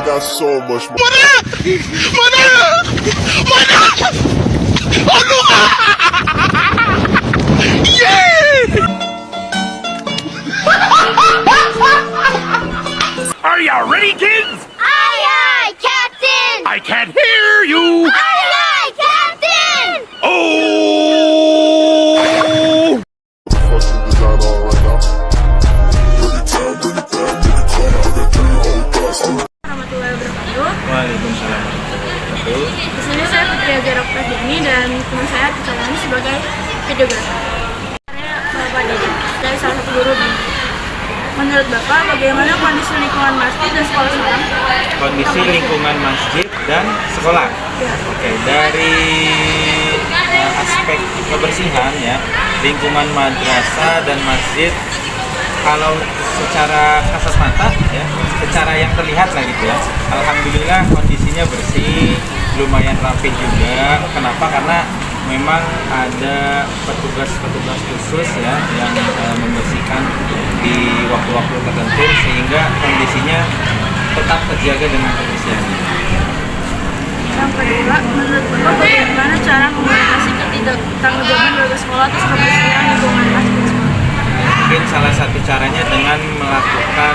got so much more. Are you ready, kids? Aye, aye, Captain! I can't hear you. Aye, aye, Captain! Oh! Fucking design on right now. Bring it down, bring it down, bring it down, bring it down, oh gosh. Warahmatullahi wabarakatuh. Waalaikumsalam warahmatullahi wabarakatuh. Di sini saya Fitri Azhar Oktaviani dan teman saya Tisalani sebagai videografer. Saya Bapak Dede dari salah satu guru bimbing. Menurut Bapak, bagaimana kondisi lingkungan masjid dan sekolah sekarang? Kondisi lingkungan masjid dan sekolah. Ya. Oke, dari aspek kebersihan ya, lingkungan madrasah dan masjid kalau secara kasat mata ya, secara yang terlihat lah gitu ya. Alhamdulillah kondisinya bersih, lumayan rapi juga. Kenapa? Karena memang ada petugas-petugas khusus ya yang membersihkan di waktu-waktu tertentu sehingga kondisinya tetap terjaga dengan kebersihannya. Yang kedua, menurut Bapak, bagaimana cara mengatasi ketidaktanggungjawaban warga sekolah atas kebersihan lingkungan masjid dan sekolah? Mungkin salah satu caranya dengan melakukan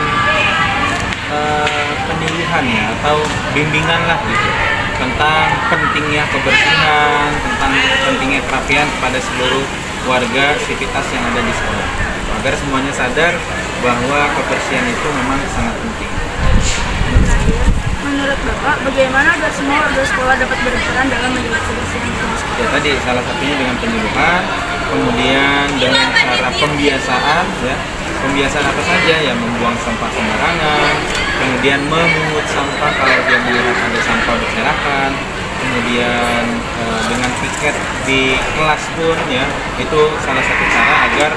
penyuluhan ya atau bimbingan lah gitu tentang pentingnya kebersihan, tentang pentingnya kerapian kepada seluruh warga sivitas yang ada di sekolah agar semuanya sadar bahwa kebersihan itu memang sangat penting. Menurut Bapak, bagaimana agar semua warga sekolah dapat berperan dalam menjaga kebersihan lingkungan sekolah? Ya tadi salah satunya dengan penyuluhan, kemudian dengan cara pembiasaan ya. Pembiasaan apa saja ya, membuang sampah sembarangan, kemudian memungut sampah kalau dia melihat ada sampah berserakan, kemudian dengan piket di kelas pun ya, itu salah satu cara agar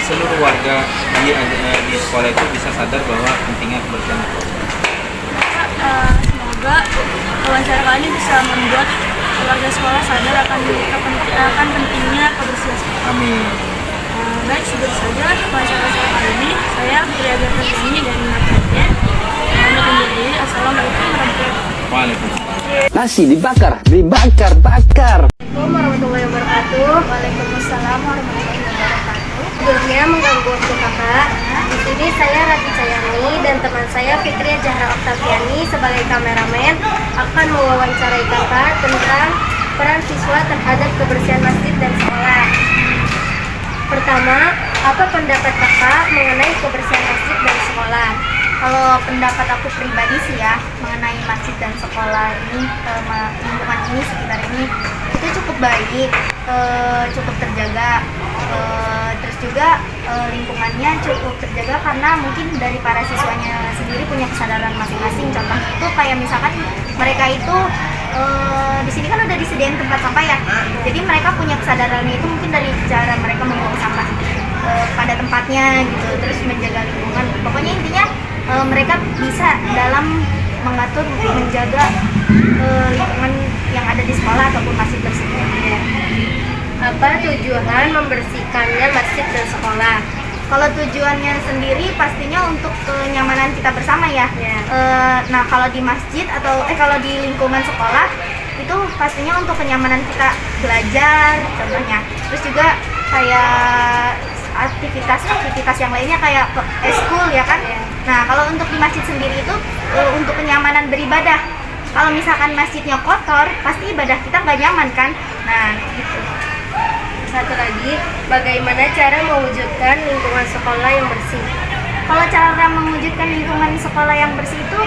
seluruh warga di sekolah itu bisa sadar bahwa pentingnya kebersihan. Semoga wawancara kali ini bisa membuat warga sekolah sadar akan pentingnya kebersihan sekolah. Amin. Baik, sudah saja wawancara saya kali ini. Saya Fitri Azhar Oktaviani dari Nampaknya. Kami undur diri. Assalamualaikum warahmatullahi wabarakatuh. Waalaikumsalam. Nasi dibakar, bakar. Assalamualaikum warahmatullahi wabarakatuh. Waalaikumsalam warahmatullahi wabarakatuh. Sebelumnya mengganggu waktu kakak. Di sini saya Rati Cayani dan teman saya Fitri Zahra Oktaviani sebagai kameramen akan mewawancarai kakak tentang peran siswa terhadap kebersihan masjid dan sekolah. Pertama, apa pendapat kakak mengenai kebersihan masjid dan sekolah? Kalau pendapat aku pribadi sih ya, mengenai masjid dan sekolah ini, lingkungan ini, sekitar ini, itu cukup baik, cukup terjaga. Terus juga lingkungannya cukup terjaga karena mungkin dari para siswanya sendiri punya kesadaran masing-masing. Contohnya itu kayak misalkan mereka itu di sini kan udah disediain tempat sampah ya, jadi mereka punya kesadarannya itu mungkin dari cara mereka membuang sampah pada tempatnya gitu, terus menjaga lingkungan. Pokoknya intinya mereka bisa dalam mengatur, menjaga lingkungan yang ada di sekolah ataupun masjid tersebut. Apa tujuan membersihkannya masjid dan sekolah? Kalau tujuannya sendiri pastinya untuk kenyamanan kita bersama ya. Nah kalau di masjid atau kalau di lingkungan sekolah itu pastinya untuk kenyamanan kita belajar contohnya. Terus juga kayak aktivitas yang lainnya kayak eskul ya kan. Nah kalau untuk di masjid sendiri itu untuk kenyamanan beribadah. Kalau misalkan masjidnya kotor pasti ibadah kita nggak nyaman kan. Nah gitu. Satu lagi, bagaimana cara mewujudkan lingkungan sekolah yang bersih? Kalau cara mewujudkan lingkungan sekolah yang bersih itu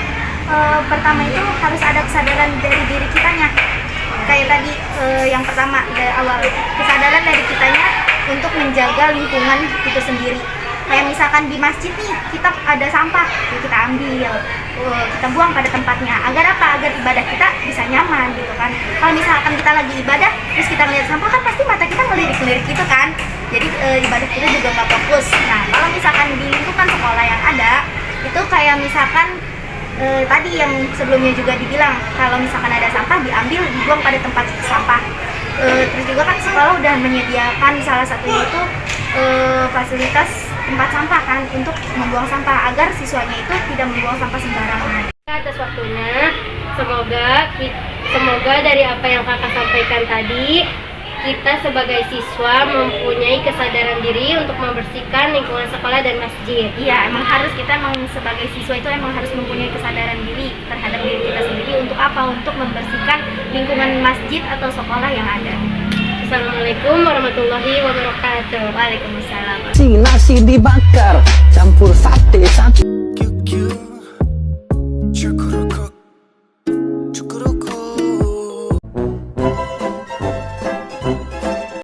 pertama itu harus ada kesadaran dari diri kitanya. Kayak tadi yang pertama dari awal, kesadaran dari kitanya untuk menjaga lingkungan itu sendiri. Kayak misalkan di masjid nih, kita ada sampah, ya kita ambil, kita buang pada tempatnya. Agar apa? Agar ibadah kita bisa nyaman gitu kan. Kalau misalkan kita lagi ibadah, terus kita ngeliat sampah kan pasti mata kita ngelirik-ngelirik gitu kan. Jadi ibadah kita juga nggak fokus. Nah kalau misalkan di lingkungan sekolah yang ada, itu kayak misalkan tadi yang sebelumnya juga dibilang, kalau misalkan ada sampah diambil, dibuang pada tempat sampah. Terus juga kan sekolah udah menyediakan salah satunya itu fasilitas tempat sampah kan untuk membuang sampah agar siswanya itu tidak membuang sampah sembarangan. Atas waktunya, semoga dari apa yang kakak sampaikan tadi, kita sebagai siswa mempunyai kesadaran diri untuk membersihkan lingkungan sekolah dan masjid. Iya, kita sebagai siswa itu emang harus mempunyai kesadaran diri terhadap diri kita sendiri untuk apa? Untuk membersihkan lingkungan masjid atau sekolah yang ada. Assalamualaikum warahmatullahi wabarakatuh. Waalaikumsalam. Si nasi dibakar, campur sate.